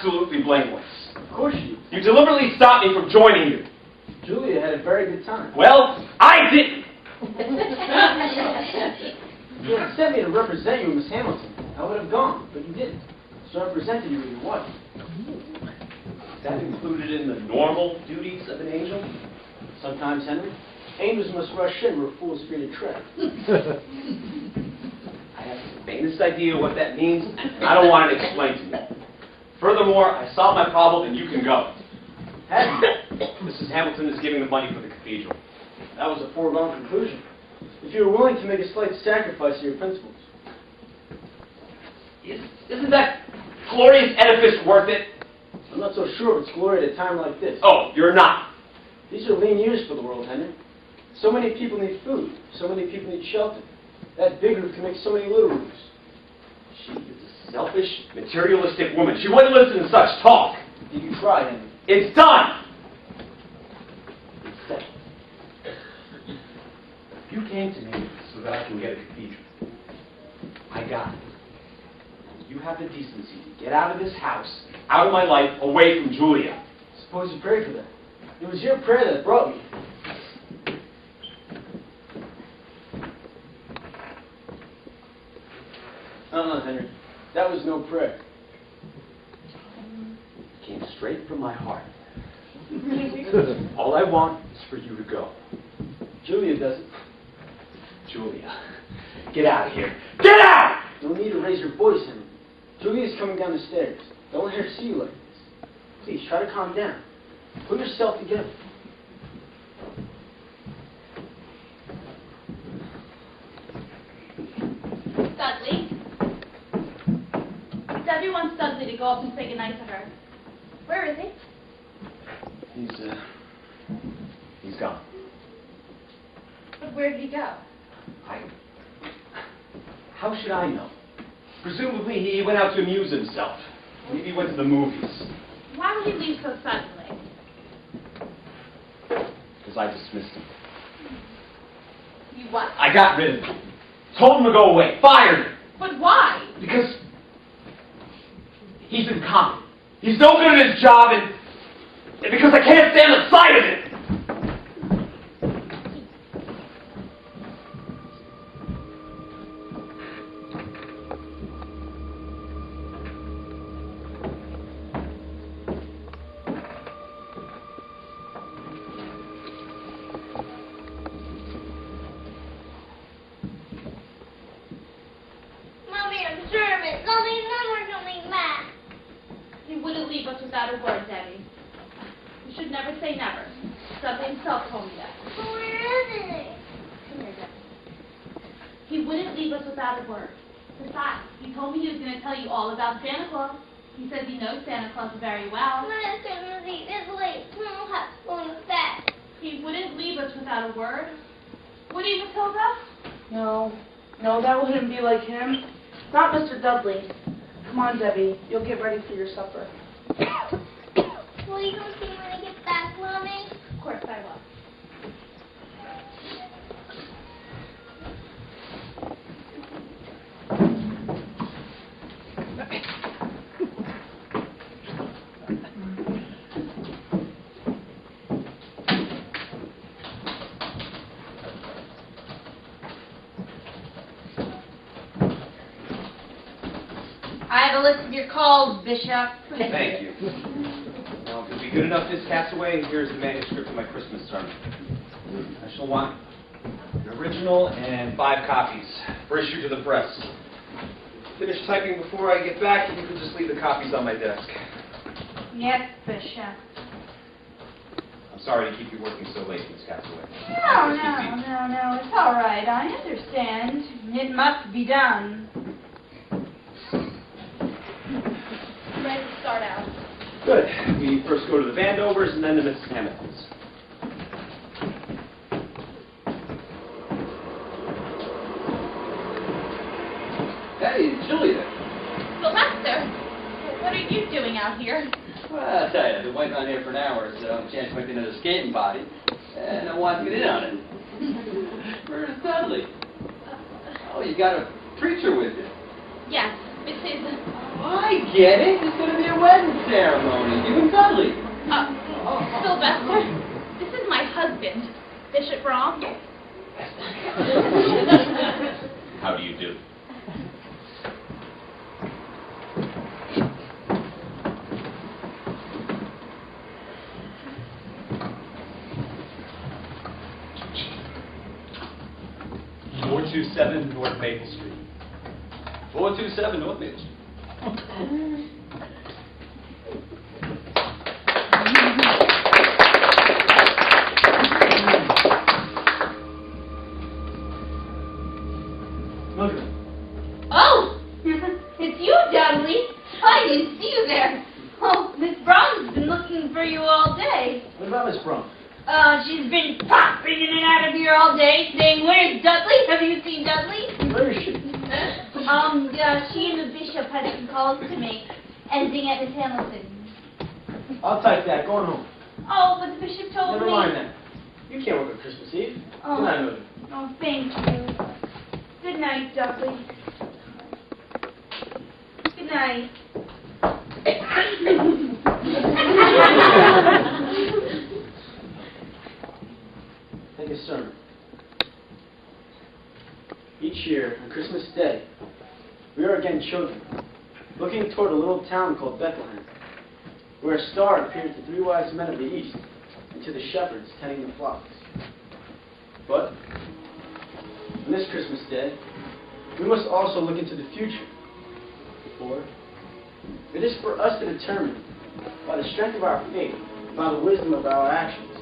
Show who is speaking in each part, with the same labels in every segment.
Speaker 1: absolutely blameless.
Speaker 2: Of course you did.
Speaker 1: You deliberately stopped me from joining you.
Speaker 2: Julia had a very good time.
Speaker 1: Well, I didn't.
Speaker 2: You had sent me to represent you with Miss Hamilton. I would have gone, but you didn't. So I represented you with your wife.
Speaker 1: Is that included in the normal duties of an angel?
Speaker 2: Sometimes, Henry, angels must rush in where fools fear to tread.
Speaker 1: I have the faintest idea what that means, and I don't want it explained to me. Furthermore, I solved my problem, and you can go.
Speaker 2: Have you?
Speaker 1: Mrs. Hamilton is giving the money for the cathedral.
Speaker 2: That was a foregone conclusion. If you were willing to make a slight sacrifice to your principles.
Speaker 1: Isn't that glorious edifice worth it?
Speaker 2: I'm not so sure of its glory at a time like this.
Speaker 1: Oh, you're not.
Speaker 2: These are lean years for the world, Henry. So many people need food. So many people need shelter. That big roof can make so many little roofs.
Speaker 1: She is a selfish, materialistic woman. She wouldn't listen to such talk.
Speaker 2: Did you try, Henry?
Speaker 1: It's done. It's settled. You came to me so that I can get a cathedral. I got it. You have the decency to get out of this house, out of my life, away from Julia.
Speaker 2: Suppose you prayed for that. It was your prayer that brought me. Henry. That was no prayer.
Speaker 1: It came straight from my heart. All I want is for you to go.
Speaker 2: Julia doesn't.
Speaker 1: Julia, get out of here. Get out!
Speaker 2: No need to raise your voice, Henry. Julia's coming down the stairs. Don't let her see you like this. Please, try to calm down. Put yourself together.
Speaker 3: Dudley? Debbie wants Dudley to go up and say goodnight to her. Where is he?
Speaker 1: He's gone.
Speaker 3: But where did he go?
Speaker 1: How should I know? Presumably he went out to amuse himself. Maybe he went to the movies.
Speaker 3: Why would he leave so suddenly?
Speaker 1: Because I dismissed him.
Speaker 3: You what?
Speaker 1: I got rid of him. Told him to go away. Fired him.
Speaker 3: But why?
Speaker 1: Because he's incompetent. He's no good at his job, and because I can't stand the sight of it.
Speaker 3: Without a word, Debbie. You should never say never. Dudley himself told me that.
Speaker 4: But where is he?
Speaker 3: Come here, Debbie. He wouldn't leave us without a word. Besides, he told me he was going to tell you all about Santa Claus. He says he knows Santa Claus very well.
Speaker 4: It's late. We'll have to go to bed.
Speaker 3: He wouldn't leave us without a word. Would he, Matilda?
Speaker 5: No, that wouldn't be like him. Not Mr. Dudley. Come on, Debbie. You'll get ready for your supper.
Speaker 4: Will you come see me when I get back, Mommy?
Speaker 3: Of course I will.
Speaker 6: I have a list of your calls, Bishop.
Speaker 1: Thank you. Now, if you'll be good enough, Miss Castaway, here's the manuscript of my Christmas sermon. I shall want an original and 5 copies for issue to the press. Finish typing before I get back, and you can just leave the copies on my desk.
Speaker 6: Yes, Bishop.
Speaker 1: I'm sorry to keep you working so late, Miss Castaway.
Speaker 6: No, it's all right. I understand. It must be done.
Speaker 3: I'm ready to start out.
Speaker 1: Good. We first go to the Vandovers and then to Mrs. Hamilton's. Hey, Julia.
Speaker 3: Sylvester, what are you doing out here?
Speaker 7: Well, I'll tell you, I've been waiting on here for an hour or so. Chance to make another skating body, and I wanted to get in on it. Where's Dudley? Oh, you got a preacher with you.
Speaker 3: Yes, it is.
Speaker 7: Oh, I get it. It's going to be a wedding
Speaker 3: Bishop Brom.
Speaker 1: How do you do? "427 North Maple Street."
Speaker 7: 427 North Maple Street.
Speaker 2: Look at him.
Speaker 3: Oh, it's you, Dudley. I didn't see you there. Oh, Miss Brom's been looking for you all day.
Speaker 2: What about Miss Brum?
Speaker 6: She's been popping in and out of here all day saying, "Where's Dudley? Have you seen Dudley?"
Speaker 2: Where is she?
Speaker 3: She and the bishop had some calls to make, ending at Miss Hamilton.
Speaker 2: I'll type that. Going home.
Speaker 3: Oh, but the bishop told
Speaker 2: Never
Speaker 3: me.
Speaker 2: mind that. You can't work on Christmas Eve.
Speaker 3: Oh.
Speaker 2: Good night, Mildred.
Speaker 6: Oh, thank you. Good night, Dudley. Good night.
Speaker 2: Take a sermon. Each year, on Christmas Day, we are again children, looking toward a little town called Bethlehem, where a star appeared to 3 wise men of the east and to the shepherds tending the flocks. But, on this Christmas Day, we must also look into the future. For it is for us to determine, by the strength of our faith, by the wisdom of our actions,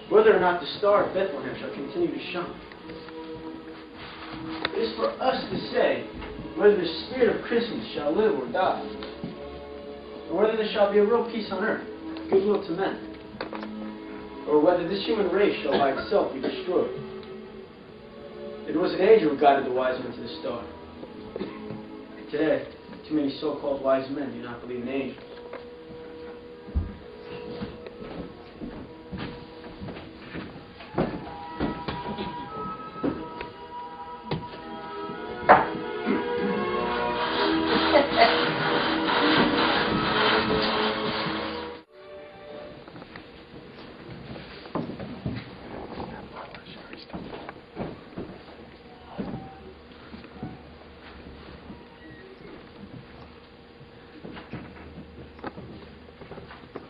Speaker 2: whether or not the star of Bethlehem shall continue to shine. It is for us to say whether the spirit of Christmas shall live or die, or whether there shall be a real peace on earth, goodwill to men, or whether this human race shall by itself be destroyed. It was an angel who guided the wise men to the star. Today, too many so-called wise men do not believe in angels.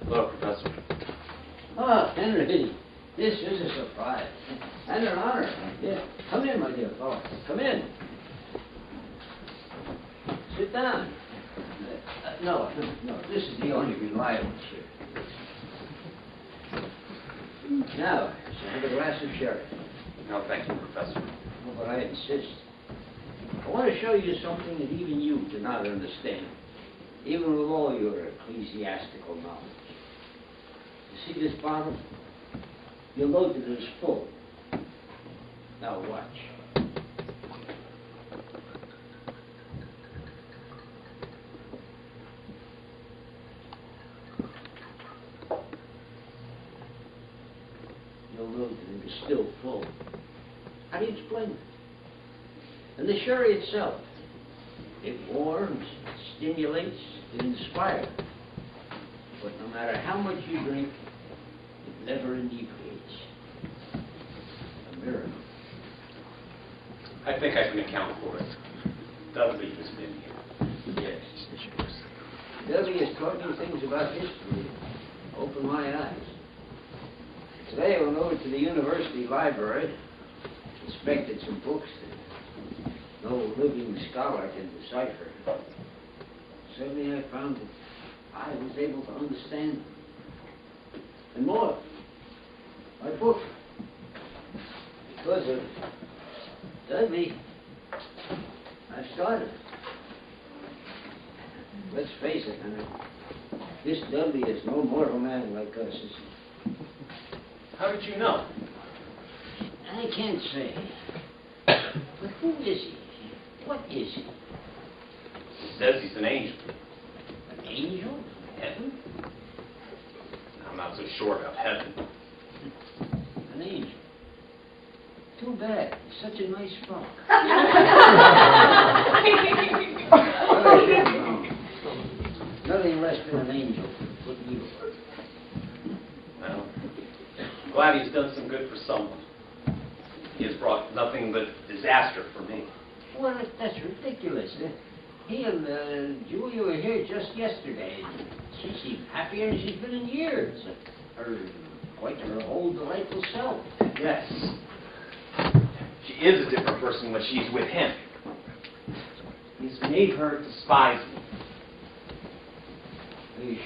Speaker 1: Hello, Professor.
Speaker 8: Ah, Henry, this is a surprise. And an honor. Yeah. Come in, my dear fellow. Come in. Sit down. No, this is the only reliable chair. Now, have a glass of sherry.
Speaker 1: No, thank you, Professor.
Speaker 8: Oh, but I insist. I want to show you something that even you cannot understand, even with all your ecclesiastical knowledge. You see this bottle? You'll note that it is full. Now watch. You'll note that it is still full. How do you explain it? And the sherry itself, it warms, it stimulates, it inspires. But no matter how much you drink, it never inebriates. A miracle.
Speaker 1: I think I can account for it. Dudley has been here.
Speaker 8: Yes. Dudley has taught me things about history. Opened my eyes. Today I went over to the university library, inspected some books that no living scholar can decipher. Suddenly I found that I was able to understand them. And more, my book, because of Dudley, I've started. Let's face it, Henry, this Dudley is no mortal man like us, is he?
Speaker 1: How did you know?
Speaker 8: I can't say. But who is he? What is he?
Speaker 1: He says he's an angel.
Speaker 8: An angel?
Speaker 1: Heaven? I'm not so sure about heaven.
Speaker 8: An angel. Too bad. He's such a nice fellow. Nothing less than an angel could put you.
Speaker 1: Well, I'm glad he's done some good for someone. He has brought nothing but disaster for me.
Speaker 8: Well, that's ridiculous. Julia was here just yesterday. She seemed happier than she's been in years. Quite her old delightful self.
Speaker 1: Yes. She is a different person when she's with him. He's made her despise me.